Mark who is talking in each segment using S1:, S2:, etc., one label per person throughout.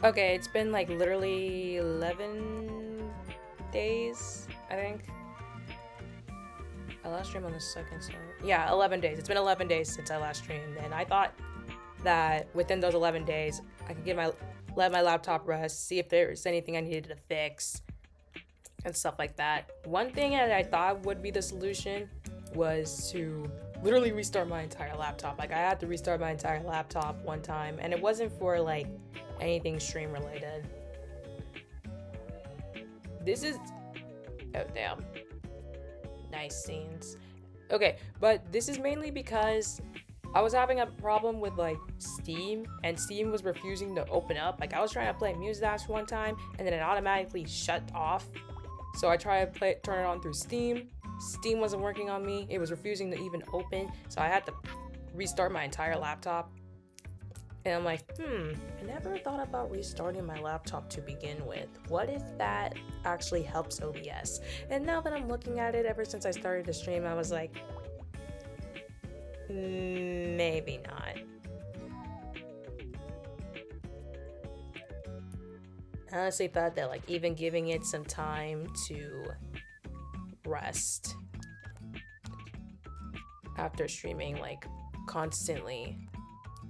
S1: Okay, it's been like literally 11 days, I think. I last streamed on the second, so yeah, 11 days. It's been 11 days since I last streamed, and I thought that within those 11 days, I could let my laptop rest, see if there's anything I needed to fix, and stuff like that. One thing that I thought would be the solution was to literally restart my entire laptop. Like, I had to restart my entire laptop one time, and it wasn't for like anything stream related. This is, oh damn, nice scenes. Okay, but this is mainly because I was having a problem with like Steam, and Steam was refusing to open up. Like, I was trying to play MuseDash one time, and then it automatically shut off. So I tried to turn it on through Steam. Steam wasn't working on me. It was refusing to even open. So I had to restart my entire laptop. And I'm like, I never thought about restarting my laptop to begin with. What if that actually helps OBS? And now that I'm looking at it, ever since I started the stream, I was like, maybe not. I honestly thought that like even giving it some time to rest after streaming like constantly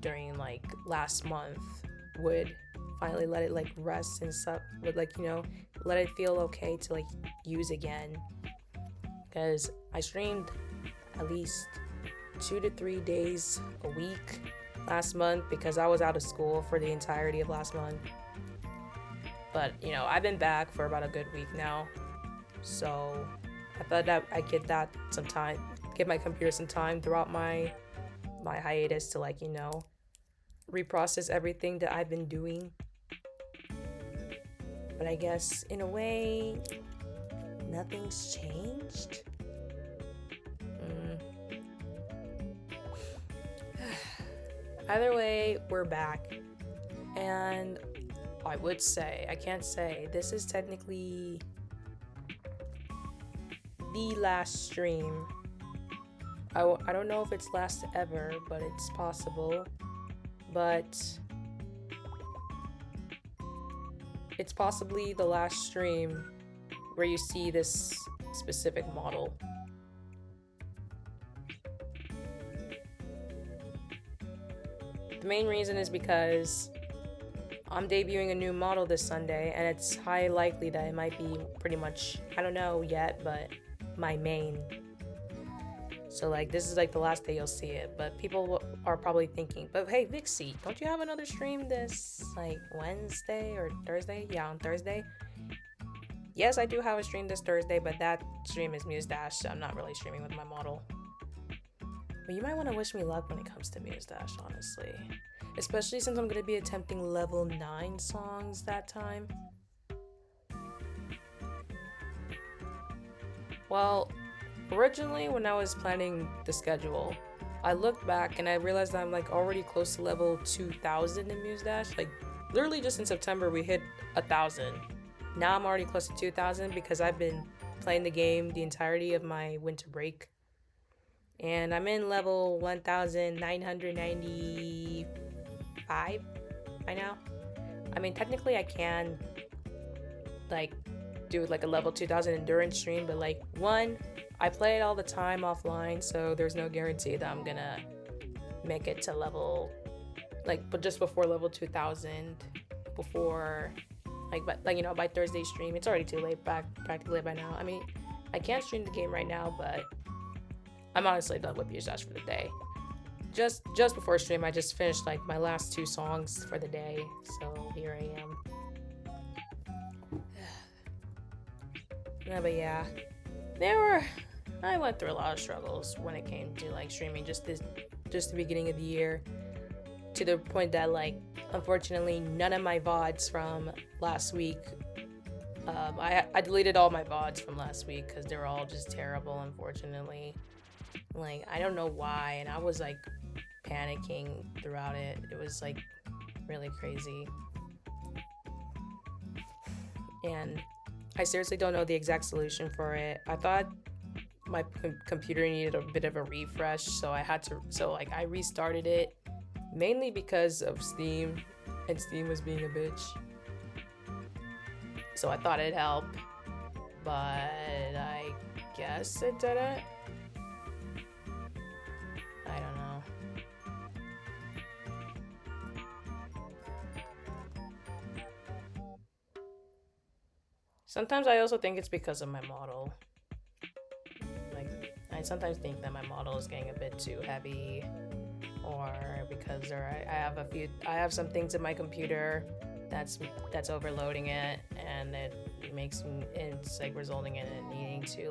S1: during like last month would finally let it like rest and stuff, would like, you know, let it feel okay to like use again. Because I streamed at least 2 to 3 days a week last month because I was out of school for the entirety of last month. But, you know, I've been back for about a good week now. So I thought that I'd get that some time, give my computer some time throughout my hiatus to like, you know, reprocess everything that I've been doing. But I guess in a way, nothing's changed. Either way, we're back. And I would say, I can't say, this is technically the last stream. I don't know if it's last ever, but it's possible. But it's possibly the last stream where you see this specific model. The main reason is because I'm debuting a new model this Sunday, and it's highly likely that it might be pretty much, I don't know yet, but my main. So like this is like the last day you'll see it, but people are probably thinking, but hey VIXIE, don't you have another stream this like Wednesday or Thursday? Yeah, on Thursday. Yes, I do have a stream this Thursday, but that stream is MuseDash, so I'm not really streaming with my model. But you might want to wish me luck when it comes to MuseDash, honestly. Especially since I'm going to be attempting level 9 songs that time. Well, originally when I was planning the schedule, I looked back and I realized I'm like already close to level 2000 in MuseDash. Like literally just in September we hit 1000. Now I'm already close to 2000 because I've been playing the game the entirety of my winter break. And I'm in level 1995 by now. I mean, technically I can like do like a level 2000 endurance stream, but like one, I play it all the time offline, so there's no guarantee that I'm gonna make it to level like, but just before level 2000, before like you know, by Thursday stream. It's already too late practically by now. I mean, I can't stream the game right now, but I'm honestly done with MuseDash for the day. Just before stream, I just finished like my last 2 songs for the day, so here I am. Yeah, but yeah, I went through a lot of struggles when it came to like streaming just the beginning of the year, to the point that like unfortunately none of my VODs from last week, I deleted all my VODs from last week because they were all just terrible, unfortunately. Like, I don't know why, and I was like panicking throughout it. It was like really crazy. And I seriously don't know the exact solution for it. I thought my computer needed a bit of a refresh, so I restarted it mainly because of Steam. and Steam was being a bitch. So I thought it'd help, but I guess it didn't. I don't know. Sometimes I also think it's because of my model. Like, I sometimes think that my model is getting a bit too heavy, or because I have some things in my computer that's overloading it, and it's like resulting in it needing to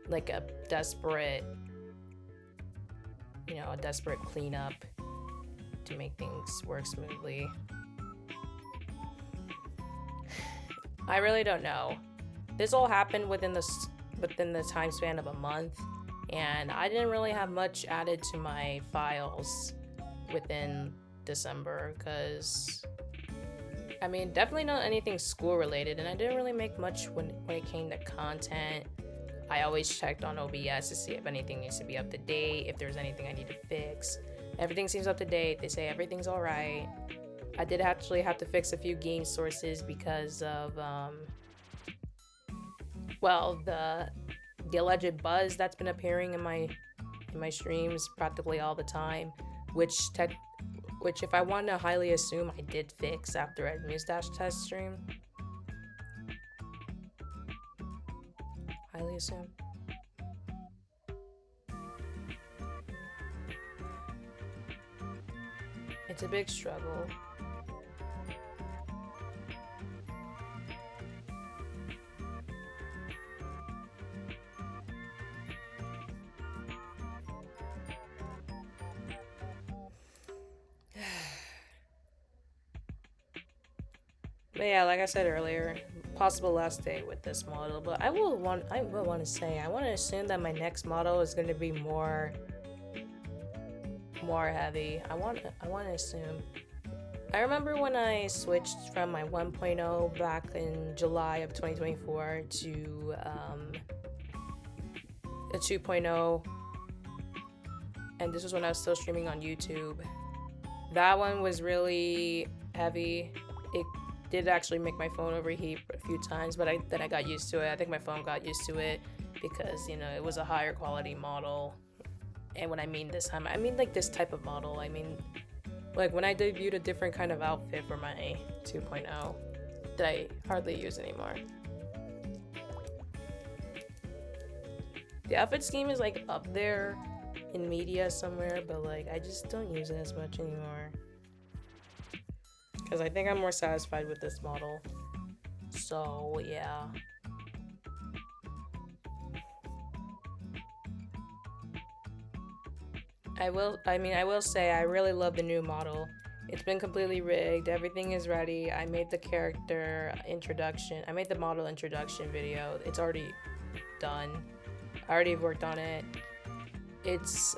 S1: like a desperate cleanup to make things work smoothly. I really don't know. This all happened within the time span of a month, and I didn't really have much added to my files within December, because I mean, definitely not anything school related, and I didn't really make much when it came to content. I always checked on OBS to see if anything needs to be up to date, if there's anything I need to fix. Everything seems up to date. They say everything's all right. I did actually have to fix a few game sources because of the alleged buzz that's been appearing in my streams practically all the time, which if I want to highly assume I did fix after a mustache test stream. Highly assume. It's a big struggle. But yeah, like I said earlier, possible last day with this model. But I will want to assume that my next model is going to be more heavy. I want to assume. I remember when I switched from my 1.0 back in July of 2024 to a 2.0, and this was when I was still streaming on YouTube. That one was really heavy. It did actually make my phone overheat a few times, but then I got used to it. I think my phone got used to it because, you know, it was a higher quality model. And when I mean this time, I mean like this type of model. I mean, like when I debuted a different kind of outfit for my 2.0 that I hardly use anymore. The outfit scheme is like up there in media somewhere, but like I just don't use it as much anymore. Because I think I'm more satisfied with this model. So, yeah. I will say I really love the new model. It's been completely rigged. Everything is ready. I made the character introduction. I made the model introduction video. It's already done. I already worked on it. It's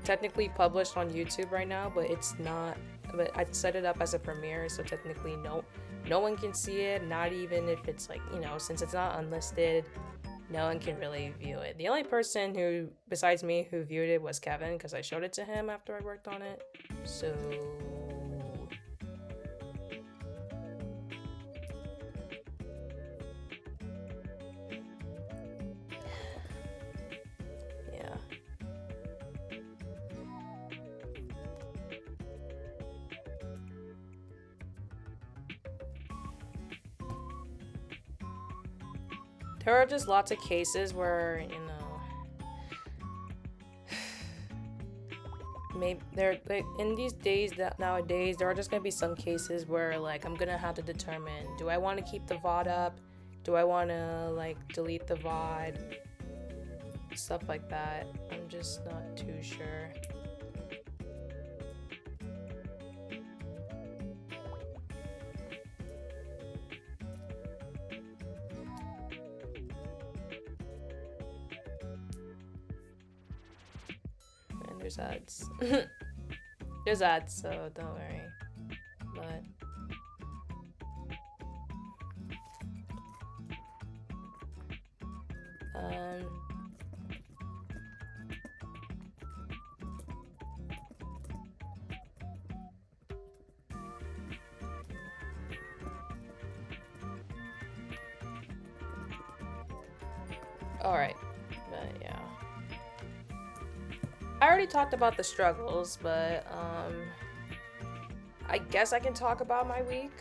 S1: technically published on YouTube right now, but it's not. But I set it up as a premiere, so technically no one can see it, not even if it's like, you know, since it's not unlisted, no one can really view it. The only person who, besides me, who viewed it was Kevin, because I showed it to him after I worked on it. So there are just lots of cases where, you know, maybe in these days that nowadays there are just gonna be some cases where like I'm gonna have to determine, do I want to keep the VOD up, do I want to like delete the VOD, stuff like that. I'm just not too sure. There's ads. There's ads, so don't worry. But Alright, but yeah. I already talked about the struggles, but I guess I can talk about my week.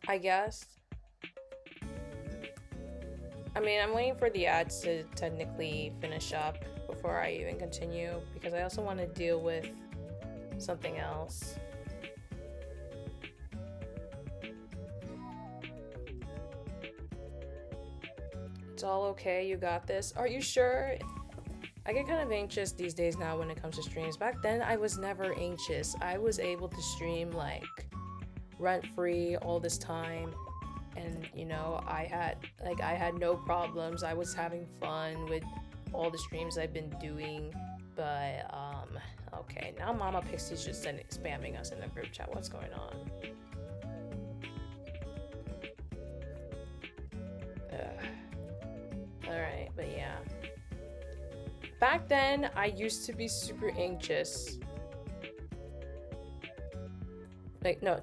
S1: I guess. I mean, I'm waiting for the ads to technically finish up before I even continue, because I also want to deal with something else. It's all okay, you got this. Are you sure? I get kind of anxious these days now when it comes to streams. Back then, I was never anxious. I was able to stream like rent-free all this time, and you know, I had no problems. I was having fun with all the streams I've been doing. But okay, now Mama Pixie's just spamming us in the group chat. What's going on? Alright, but yeah. Back then, I used to be super anxious. Like, no.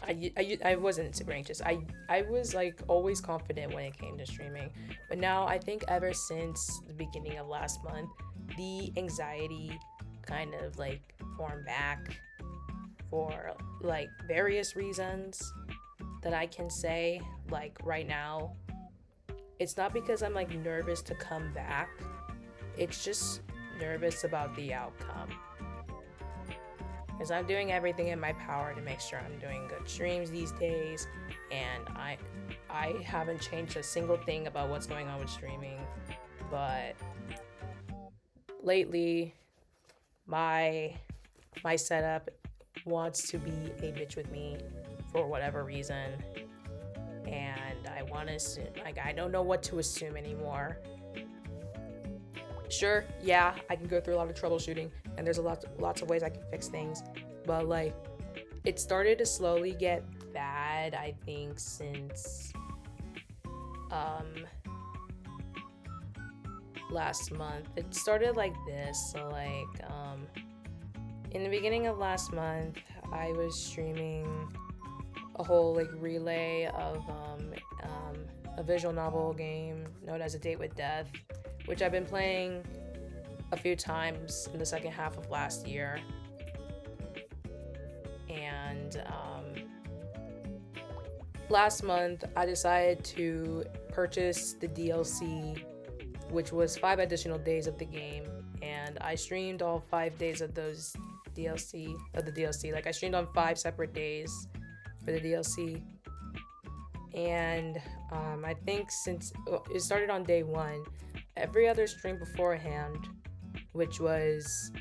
S1: I wasn't super anxious. I was like always confident when it came to streaming. But now I think ever since the beginning of last month, the anxiety kind of like formed back for like various reasons that I can say. Like right now, it's not because I'm like nervous to come back. It's just nervous about the outcome. Because I'm doing everything in my power to make sure I'm doing good streams these days, and I haven't changed a single thing about what's going on with streaming. But lately, my setup wants to be a bitch with me for whatever reason, and I want to assume, like, I don't know what to assume anymore. Sure, yeah, I can go through a lot of troubleshooting, and there's lots of ways I can fix things, but like, it started to slowly get bad, I think, since last month. It started like this. So like in the beginning of last month, I was streaming a whole like relay of a visual novel game known as A Date with Death, which I've been playing a few times in the second half of last year. And last month, I decided to purchase the DLC, which was 5 additional days of the game, and I streamed all 5 days of those DLC. Like, I streamed on 5 separate days for the DLC. And I think since it started on day 1, every other stream beforehand, which was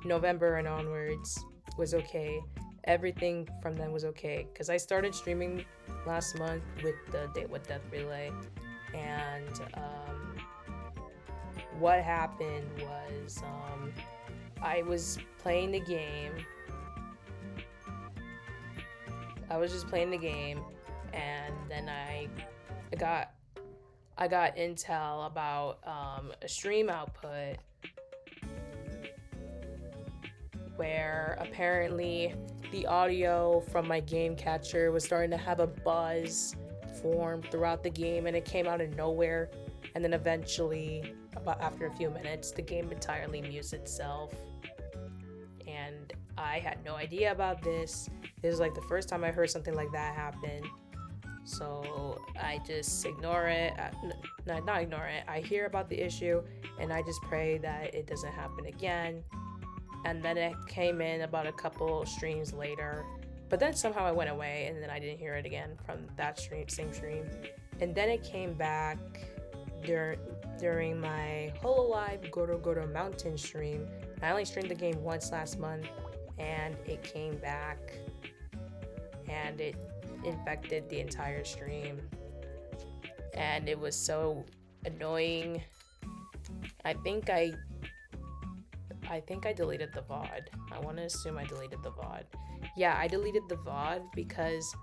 S1: November and onwards, was okay. Everything from them was okay, because I started streaming last month with the Date with Death relay, and what happened was I was playing the game. I was just playing the game, and then I got intel about a stream output where apparently the audio from my game catcher was starting to have a buzz form throughout the game, and it came out of nowhere, and then eventually, about after a few minutes, the game entirely mutes itself. And I had no idea about this. This is like the first time I heard something like that happen. So I just ignore it. Not ignore it. I hear about the issue, and I just pray that it doesn't happen again. And then it came in about a couple streams later, but then somehow it went away, and then I didn't hear it again from that same stream. And then it came back during my Hololive Goro Mountain stream. I only streamed the game once last month, and it came back, and it infected the entire stream, and it was so annoying. I think I deleted the VOD. I want to assume I deleted the VOD. Yeah, I deleted the VOD because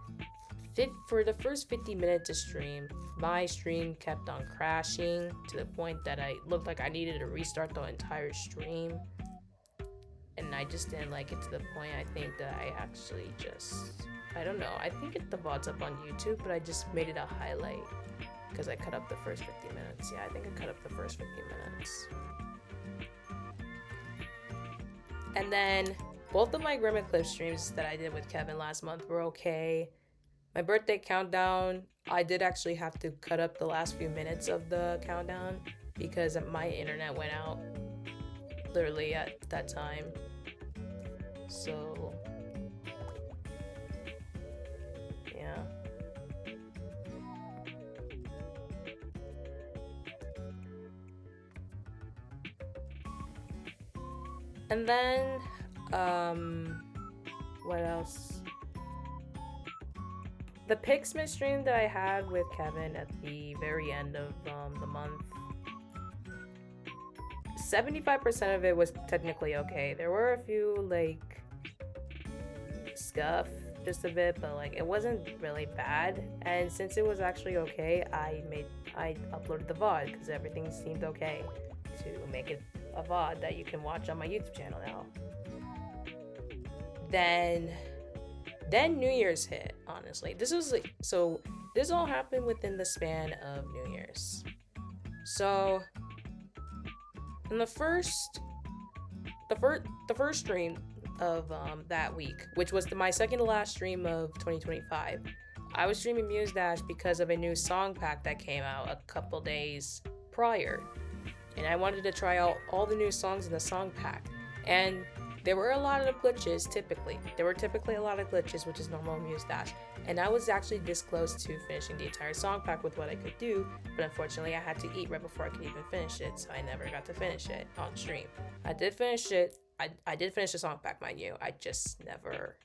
S1: for the first 50 minutes of stream, my stream kept on crashing to the point that I looked like I needed to restart the entire stream. and I just didn't like it to the point I think that I actually just, I don't know, I think the VOD's up on YouTube, but I just made it a highlight because I cut up the first 50 minutes. Yeah, I think I cut up the first 50 minutes. And then both of my Grim Eclipse streams that I did with Kevin last month were okay. My birthday countdown, I did actually have to cut up the last few minutes of the countdown because my internet went out literally at that time. So, yeah. And then, what else? The Pixmas stream that I had with Kevin at the very end of the month, 75% of it was technically okay. There were a few like scuff just a bit, but like it wasn't really bad. And since it was actually okay, I uploaded the VOD because everything seemed okay to make it a VOD that you can watch on my YouTube channel now. Then New Year's hit, honestly. This was like, so this all happened within the span of New Year's. So in the first stream of that week, which was my second to last stream of 2025, I was streaming Muse Dash because of a new song pack that came out a couple days prior. And I wanted to try out all the new songs in the song pack. And there were a lot of glitches, typically. There were typically a lot of glitches, which is normal in Muse Dash. And I was actually this close to finishing the entire song pack with what I could do, but unfortunately I had to eat right before I could even finish it, so I never got to finish it on stream. I did finish it. I did finish the song pack, mind you. I just never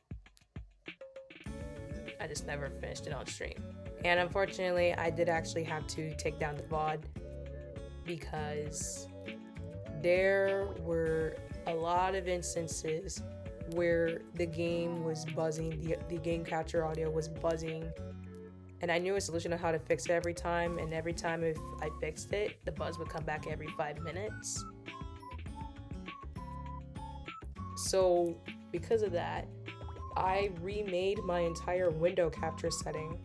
S1: finished it on stream. And unfortunately, I did actually have to take down the VOD because there were a lot of instances where the game was buzzing, the game capture audio was buzzing, and I knew a solution on how to fix it every time, and every time if I fixed it, the buzz would come back every 5 minutes. So because of that, I remade my entire window capture setting.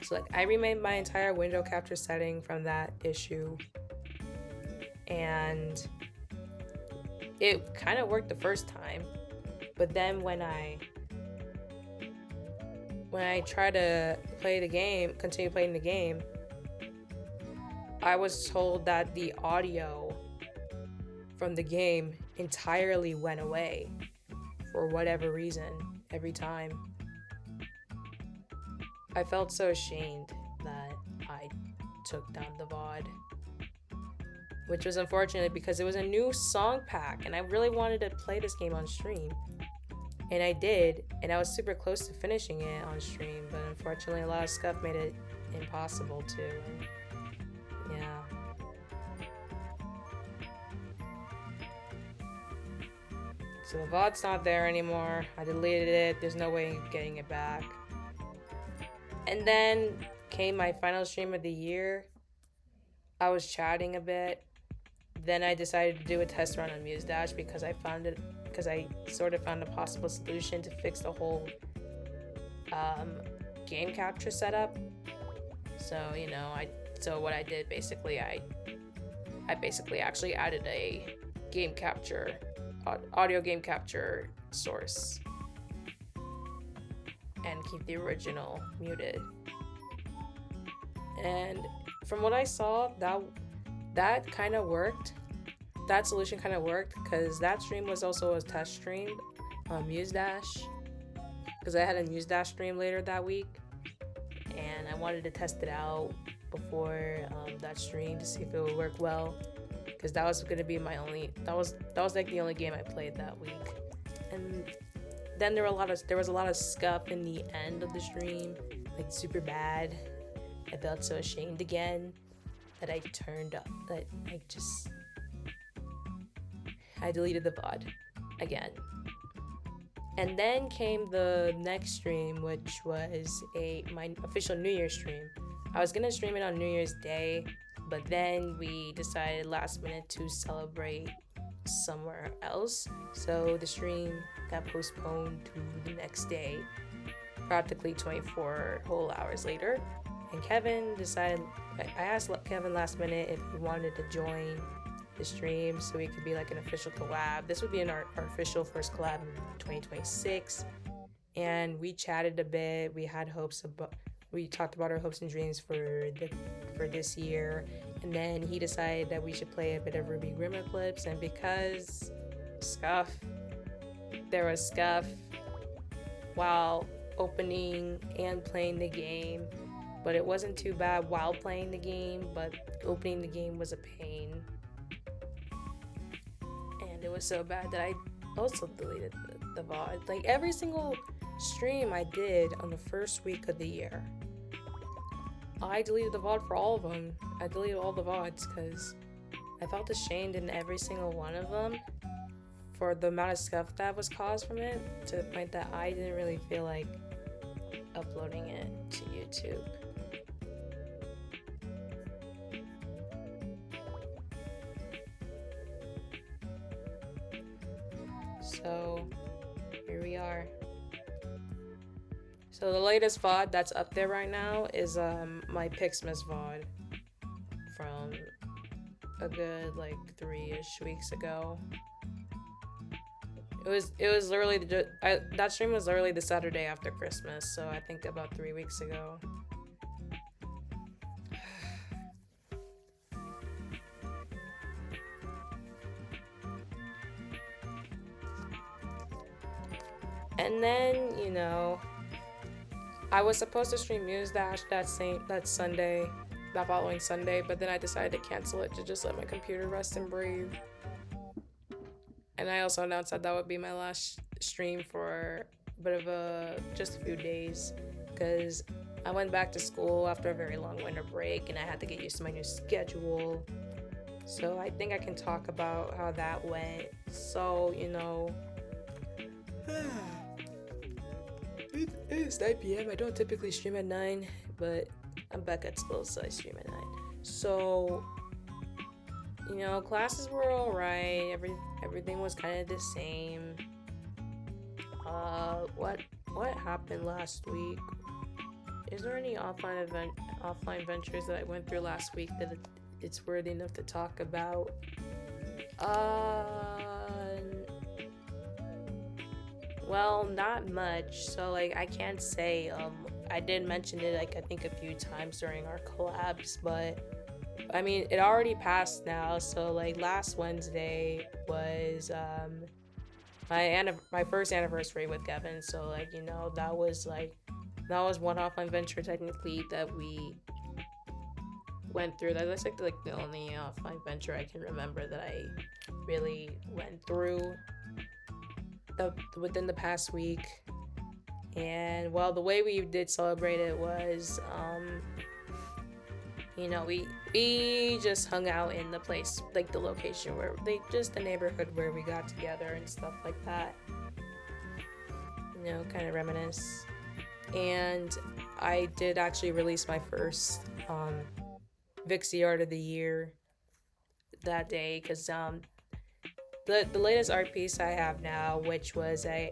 S1: So like I remade my entire window capture setting from that issue, and it kind of worked the first time, but then when I tried to play the game, continue playing the game, I was told that the audio from the game entirely went away for whatever reason every time. I felt so ashamed that I took down the VOD, which was unfortunate because it was a new song pack and I really wanted to play this game on stream. And I did, and I was super close to finishing it on stream, but unfortunately a lot of stuff made it impossible to, and yeah. So the VOD's not there anymore. I deleted it. There's no way of getting it back. And then came my final stream of the year. I was chatting a bit. Then I decided to do a test run on Muse Dash because I sort of found a possible solution to fix the whole game capture setup. So, you know, what I did basically, I basically actually added a game capture, audio game capture source and keep the original muted. And from what I saw, that kind of worked. That solution kind of worked because that stream was also a test stream on Muse Dash, because I had a Muse Dash stream later that week, and I wanted to test it out before that stream to see if it would work well, because that was gonna be my only. That was like the only game I played that week, and then there was a lot of scuff in the end of the stream, like super bad. I felt so ashamed again that I deleted the VOD again. And then came the next stream, which was my official New Year's stream. I was gonna stream it on New Year's Day, but then we decided last minute to celebrate somewhere else, so the stream got postponed to the next day, practically 24 whole hours later. And Kevin decided, I asked Kevin last minute if he wanted to join the stream so we could be like an official collab. This would be our official first collab in 2026. And we chatted a bit. We had hopes about, we talked about our hopes and dreams for this year. And then he decided that we should play a bit of RWBY Grimmer clips. And because there was scuff while opening and playing the game, but it wasn't too bad while playing the game, but opening the game was a pain. And it was so bad that I also deleted the VOD. Like every single stream I did on the first week of the year, I deleted the VOD for all of them. I deleted all the VODs because I felt ashamed in every single one of them for the amount of stuff that was caused from it, to the point that I didn't really feel like uploading it to YouTube. So here we are. So the latest VOD that's up there right now is my Pixmas VOD from a good like 3-ish weeks ago. It was literally that stream was literally the Saturday after Christmas, so I think about 3 weeks ago. And then, you know, I was supposed to stream Muse Dash that following Sunday, but then I decided to cancel it to just let my computer rest and breathe. And I also announced that would be my last stream for a bit of just a few days, because I went back to school after a very long winter break and I had to get used to my new schedule. So I think I can talk about how that went. So, you know, it's 9 p.m. I don't typically stream at 9, but I'm back at school, so I stream at 9. So, you know, classes were alright. Everything was kind of the same. What happened last week? Is there any offline ventures that I went through last week that it's worthy enough to talk about? Well, not much. So like I can't say I did mention it like I think a few times during our collabs, but I mean it already passed now. So like last Wednesday was my first anniversary with Kevin. So like, you know, that was one offline venture technically that we went through. That's like the only offline venture I can remember that I really went through within the past week. And well, the way we did celebrate it was you know, we just hung out in the place, like the location where the neighborhood where we got together and stuff like that, you know, kind of reminisce. And I did actually release my first VIXIE art of the year that day, because the latest art piece I have now, which was a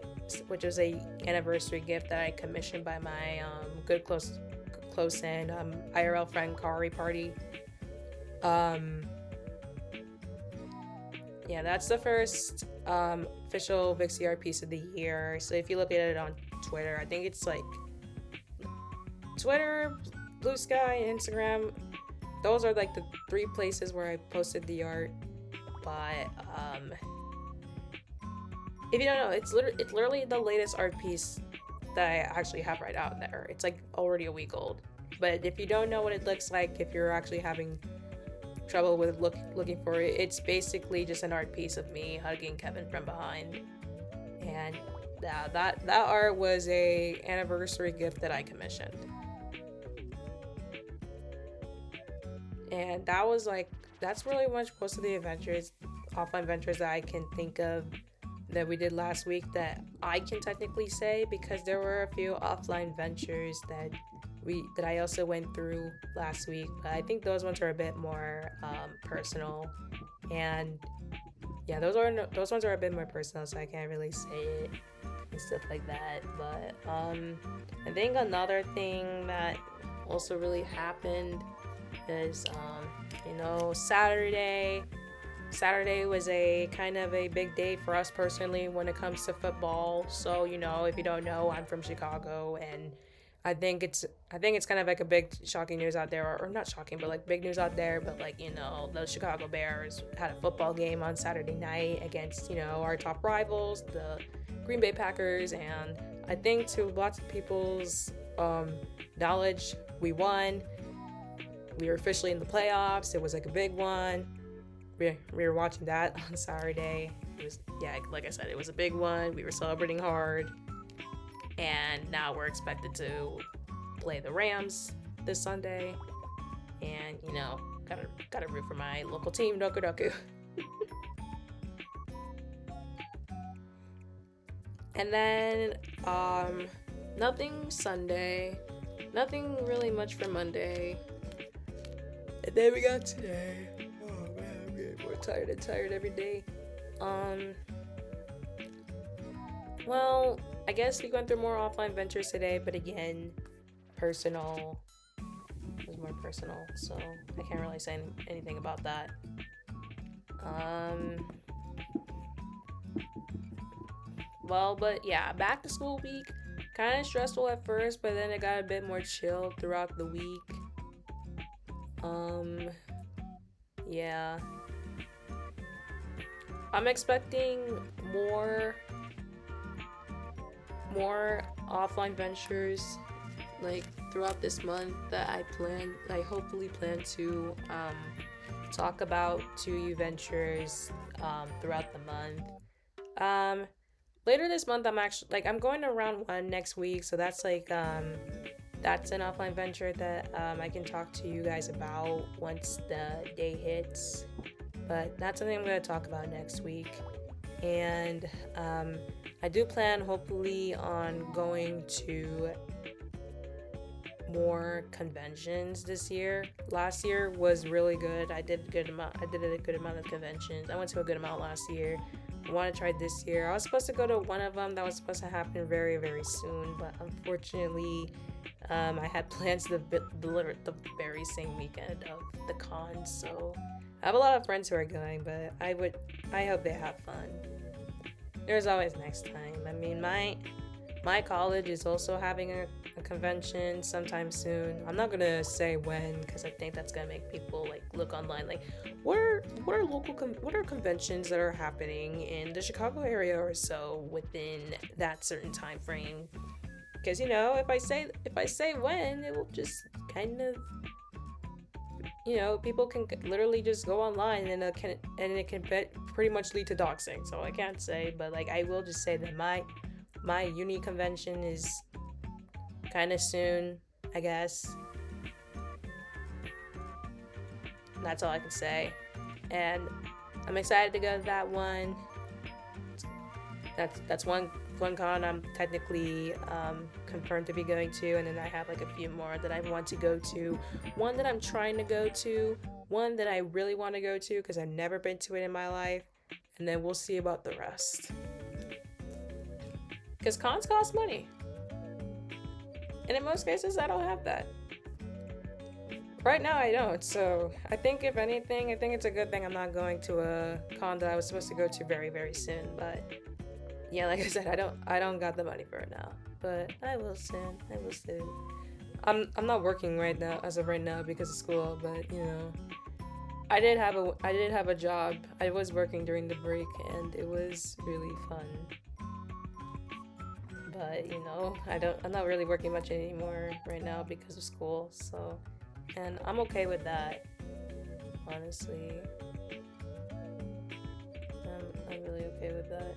S1: anniversary gift that I commissioned by my good close and IRL friend Kari Party. Yeah, that's the first official VIXIE art piece of the year. So if you look at it on Twitter, I think it's like Twitter, Blue Sky, Instagram. Those are like the 3 places where I posted the art. But if you don't know, it's literally the latest art piece that I actually have right out there. It's like already a week old. But if you don't know what it looks like, if you're actually having trouble with looking for it, it's basically just an art piece of me hugging Kevin from behind. And that art was a anniversary gift that I commissioned. And that's really much most of the offline ventures that I can think of that we did last week that I can technically say, because there were a few offline ventures that I also went through last week, but I think those ones are a bit more personal. And yeah, those ones are a bit more personal, so I can't really say it and stuff like that. But I think another thing that also really happened is you know, Saturday was a kind of a big day for us personally when it comes to football. So, you know, if you don't know, I'm from Chicago, and I think it's kind of like a big shocking news out there, or not shocking, but like big news out there. But like, you know, the Chicago Bears had a football game on Saturday night against, you know, our top rivals, the Green Bay Packers, and I think to lots of people's knowledge, we won. We were officially in the playoffs. It was like a big one. We were watching that on Saturday. It was, yeah, like I said, it was a big one. We were celebrating hard. And now we're expected to play the Rams this Sunday. And, you know, gotta root for my local team, Doku Doku. And then, nothing Sunday. Nothing really much for Monday. And then we got today. Oh man, I'm getting more tired and tired every day. Well, I guess we went through more offline ventures today, but again, personal. It was more personal, so I can't really say anything about that. Well, but yeah, back to school week. Kind of stressful at first, but then it got a bit more chill throughout the week. Yeah. I'm expecting more offline ventures like throughout this month that I hopefully plan to talk about to you ventures throughout the month. Later this month I'm going to round 1 next week, so that's like that's an offline venture that I can talk to you guys about once the day hits. But that's something I'm going to talk about next week. And I do plan hopefully on going to more conventions this year. Last year was really good. I did a good amount of conventions. I went to a good amount last year. I want to try this year. I was supposed to go to one of them that was supposed to happen very, very soon, but unfortunately I had plans to deliver the very same weekend of the con, so I have a lot of friends who are going, but I hope they have fun. There's always next time. I mean, my college is also having a convention sometime soon. I'm not gonna say when, because I think that's gonna make people like look online like, what are conventions that are happening in the Chicago area or so within that certain time frame. Because, you know, if I say when, it will just kind of, you know, people can literally just go online and it can pretty much lead to doxing. So I can't say, but like I will just say that my uni convention is kind of soon, I guess. That's all I can say. And I'm excited to go to that one. That's one con I'm technically confirmed to be going to, and then I have like a few more that I want to go to. One that I'm trying to go to, one that I really want to go to because I've never been to it in my life, and then we'll see about the rest. Because cons cost money, and in most cases I don't have that. Right now I don't, so I think if anything, I think it's a good thing I'm not going to a con that I was supposed to go to very, very soon, but yeah, like I said, I don't got the money for it now, but I will soon. I'm not working right now as of right now because of school, but you know, I did have a job. I was working during the break and it was really fun. But you know, I'm not really working much anymore right now because of school, so, and I'm okay with that, honestly. I'm really okay with that.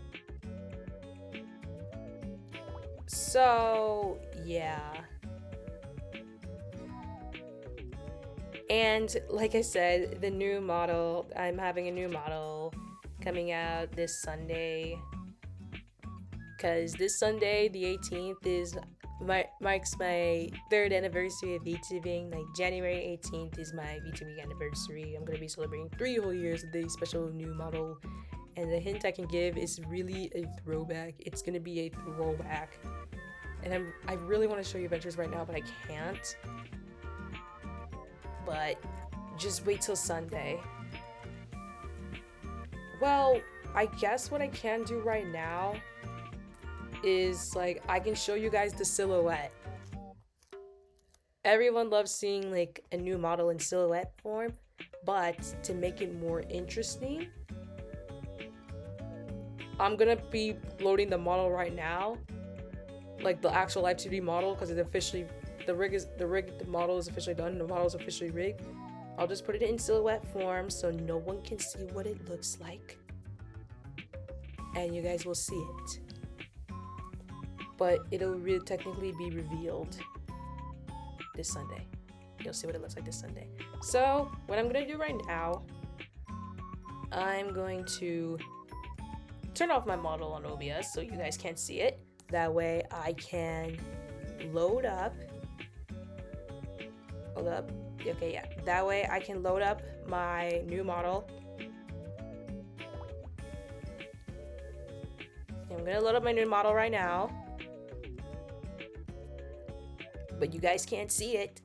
S1: So, yeah. And like I said, the new model, I'm having a new model coming out this Sunday. Because this Sunday, the 18th, marks my 3rd anniversary of VTubing. Like, January 18th is my VTubing anniversary. I'm going to be celebrating 3 whole years of the special new model. and the hint I can give is really a throwback. It's gonna be a throwback. And I really want to show you Adventures right now, but I can't. But just wait till Sunday. Well, I guess what I can do right now is like I can show you guys the silhouette. Everyone loves seeing like a new model in silhouette form, but to make it more interesting, I'm gonna be loading the model right now, like the actual live 2D model, because it's officially the model is officially done. The model is officially rigged. I'll just put it in silhouette form so no one can see what it looks like, and you guys will see it. But it'll really technically be revealed this Sunday. You'll see what it looks like this Sunday. So what I'm gonna do right now, I'm going to turn off my model on OBS so you guys can't see it. That way I can load up. Hold up. Okay, yeah. That way I can load up my new model. I'm gonna load up my new model right now, but you guys can't see it.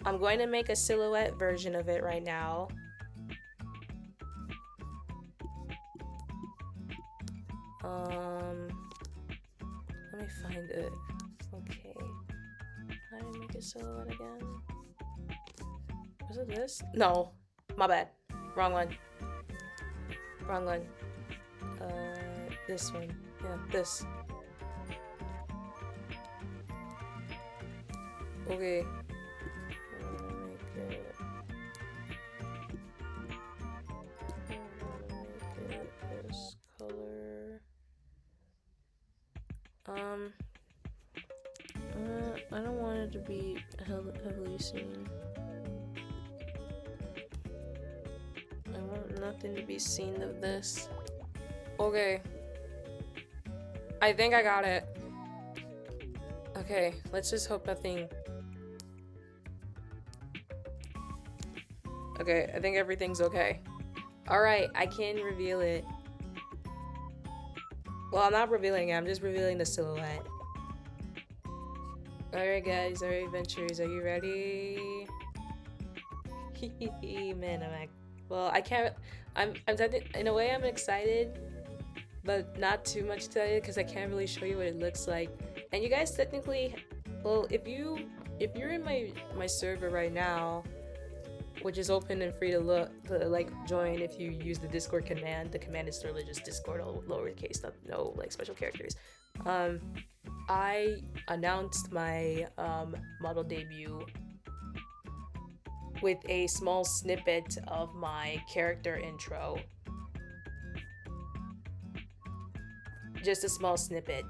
S1: I'm going to make a silhouette version of it right now. Let me find it. Okay. How do I make a silhouette again? Was it this? No. My bad. Wrong one. Wrong one. This one. Yeah, this. Okay. Make it this color. I don't want it to be heavily seen. I want nothing to be seen of this. Okay. I think I got it. Okay, let's just hope nothing. Okay, I think everything's okay. Alright, I can reveal it. Well, I'm not revealing it, I'm just revealing the silhouette. Alright guys, alright adventurers, are you ready? Man, well, I can't, I'm in a way I'm excited, but not too much excited because I can't really show you what it looks like. And you guys technically, well, if you're in my server right now, which is open and free to join if you use the Discord command. The command is literally just Discord, all lowercase, no like special characters. I announced my model debut with a small snippet of my character intro. Just a small snippet.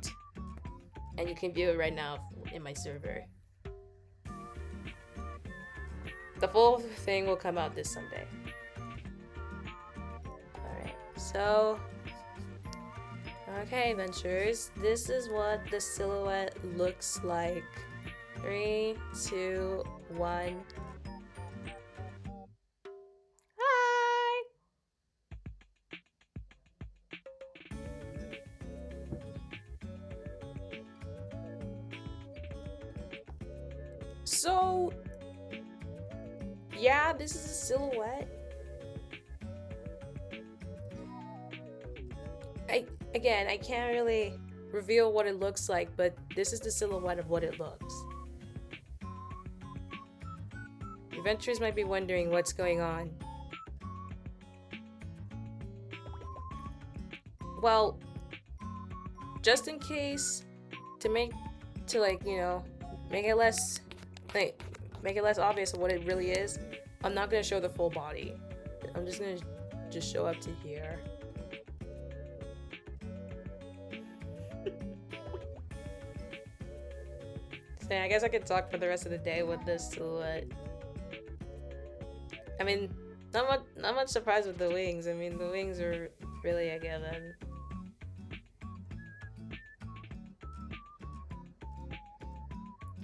S1: And you can view it right now in my server. The full thing will come out this Sunday. Alright, so... Okay, adventurers, this is what the silhouette looks like. 3, 2, 1. Hi! So... yeah, this is a silhouette. I can't really reveal what it looks like, but this is the silhouette of what it looks. Adventurers might be wondering what's going on. Well, just in case, make it less obvious of what it really is, I'm not gonna show the full body. I'm just gonna show up to here. So I guess I could talk for the rest of the day with this silhouette. I mean, not much surprise with the wings. I mean, the wings are really a given.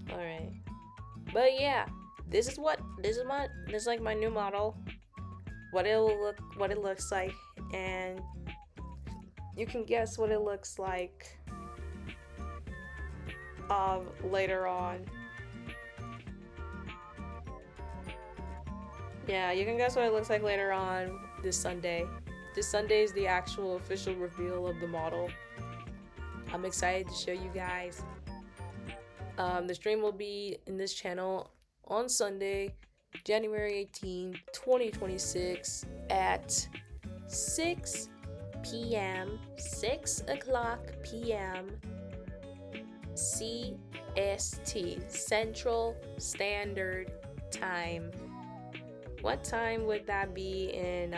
S1: Alright. But yeah, this is like my new model. what it looks like, and you can guess what it looks like later on. Yeah, you can guess what it looks like later on this Sunday. This Sunday is the actual official reveal of the model. I'm excited to show you guys. The stream will be in this channel on Sunday, January 18th, 2026 at 6 p.m. 6 o'clock p.m. CST, Central Standard Time. What time would that be in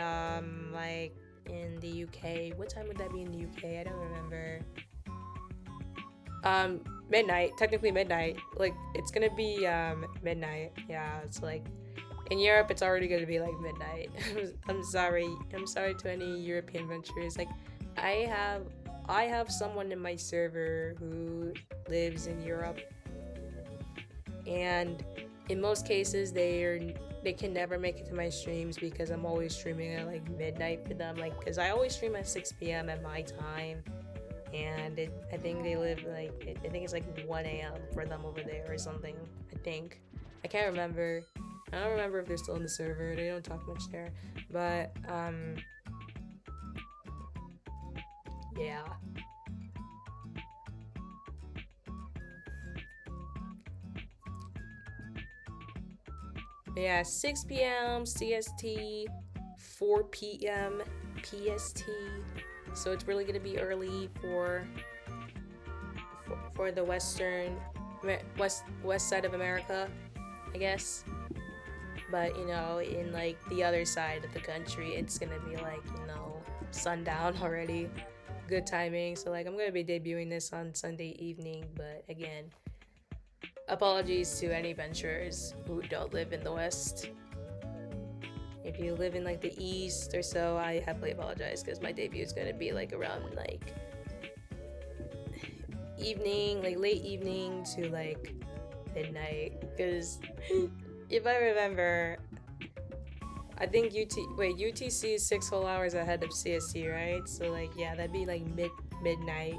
S1: like in the UK? What time would that be in the UK? I don't remember. Midnight, technically midnight. Like, it's gonna be midnight. Yeah, it's like in Europe it's already gonna be like midnight. I'm sorry to any European venturers. Like, I have someone in my server who lives in Europe, and in most cases they can never make it to my streams because I'm always streaming at like midnight for them. Like, because I always stream at 6 p.m. at my time, and I think they live like, I think it's like 1 a.m. for them over there or something. I can't remember. I don't remember if they're still in the server. They don't talk much there, but yeah. Yeah, 6 p.m. CST, 4 p.m. PST. So it's really gonna be early for the west side of America, I guess. But you know, in like the other side of the country, it's gonna be like, you know, sundown already. Good timing. So like, I'm gonna be debuting this on Sunday evening, but again, apologies to any venturers who don't live in the West. If you live in like the East or so, I heavily apologize because my debut is gonna be like around like evening, like late evening to like midnight. Because if I remember, I think UTC is 6 whole hours ahead of CST, right? So like, yeah, that'd be like midnight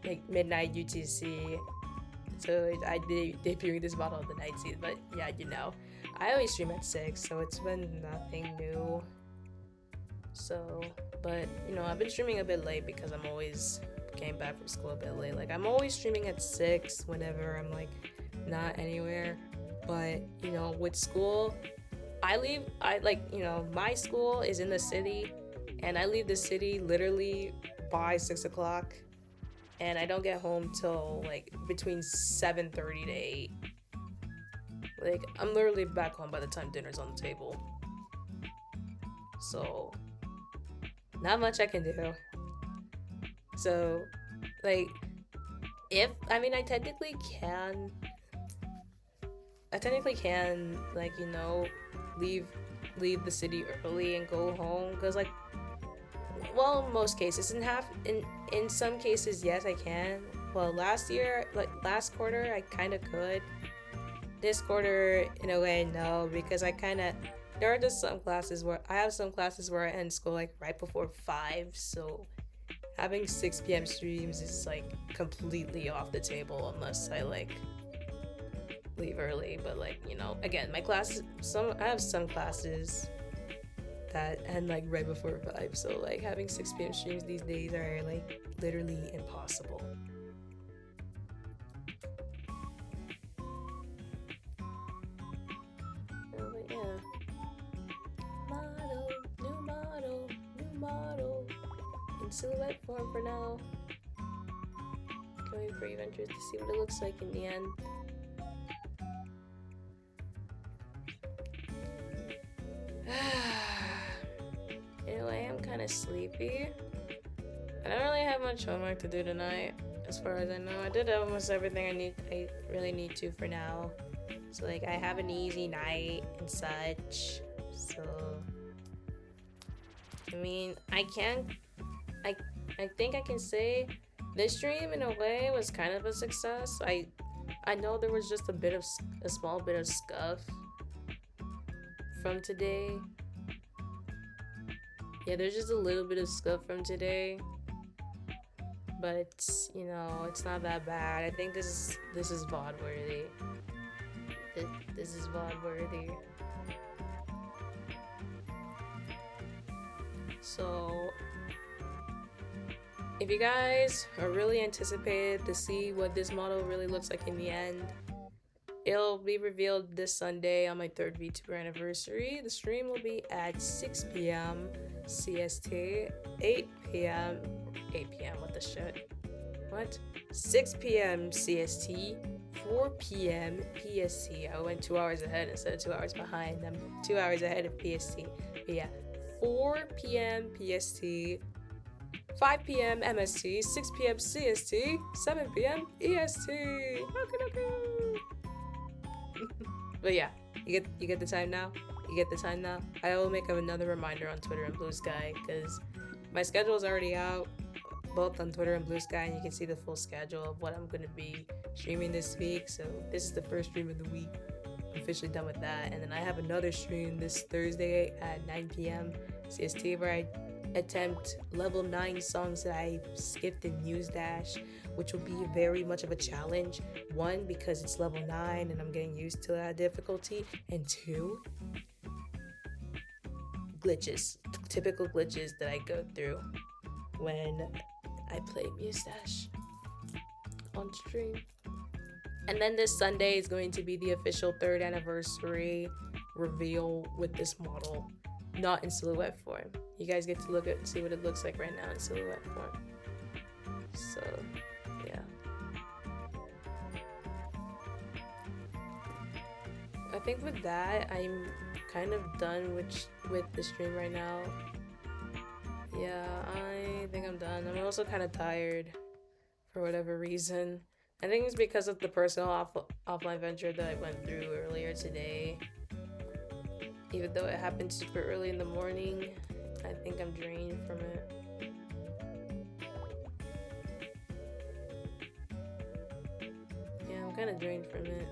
S1: like midnight UTC. So I did debuting this model of the night season, but yeah, you know, I always stream at 6, so it's been nothing new. So, but you know, I've been streaming a bit late because I'm always getting back from school a bit late. Like, I'm always streaming at 6 whenever I'm like not anywhere. But you know, with school, you know, my school is in the city, and I leave the city literally by 6 o'clock. And I don't get home till like between 7:30 to 8. Like, I'm literally back home by the time dinner's on the table. So, not much I can do. So, like, I technically can, like, you know, leave the city early and go home, because like, well, in most cases, in some cases, yes, I can. Well, last quarter, I kind of could. This quarter, in a way, no, because there are just some classes where I end school like right before 5, so having 6 p.m. streams is like completely off the table unless I like leave early. But like, you know, again, my classes, I have some classes that end like right before 5, so like having 6 p.m. streams these days are like literally impossible. But yeah, new model in silhouette form for now. Can't wait for you venturers to see what it looks like in the end. Anyway, I'm kind of sleepy. I don't really have much homework to do tonight, as far as I know. I did almost everything I really need to for now. So like, I have an easy night and such. So I mean, I think I can say this stream in a way was kind of a success. I know there was just a small bit of scuff from today, Yeah, there's just a little bit of scuff from today, but it's, you know, it's not that bad. I think this is VOD worthy. This is VOD worthy. So if you guys are really anticipated to see what this model really looks like in the end, it'll be revealed this Sunday on my 3rd VTuber anniversary. The stream will be at 6 p.m. CST, 8 p.m. what the shit? What? 6 p.m. CST, 4 p.m. PST. I went 2 hours ahead instead of 2 hours behind. I'm 2 hours ahead of PST. But yeah, 4 p.m. PST, 5 p.m. MST, 6 p.m. CST, 7 p.m. EST. Okay. But yeah, you get the time now. You get the time now. I will make another reminder on Twitter and Blue Sky because my schedule is already out, both on Twitter and Blue Sky, and you can see the full schedule of what I'm gonna be streaming this week. So this is the first stream of the week. I'm officially done with that, and then I have another stream this Thursday at 9 p.m. CST where I attempt level 9 songs that I skipped in News Dash, which will be very much of a challenge. 1, because it's level 9 and I'm getting used to that difficulty, and 2, glitches, typical glitches that I go through when I play News Dash on stream. And then this Sunday is going to be the official 3rd anniversary reveal with this model, not in silhouette form. You guys get to see what it looks like right now in silhouette form. So, yeah. I think with that, I'm kind of done with the stream right now. Yeah, I think I'm done. I'm also kind of tired for whatever reason. I think it's because of the personal offline venture that I went through earlier today. Even though it happened super early in the morning, I think I'm drained from it. Yeah, I'm kind of drained from it.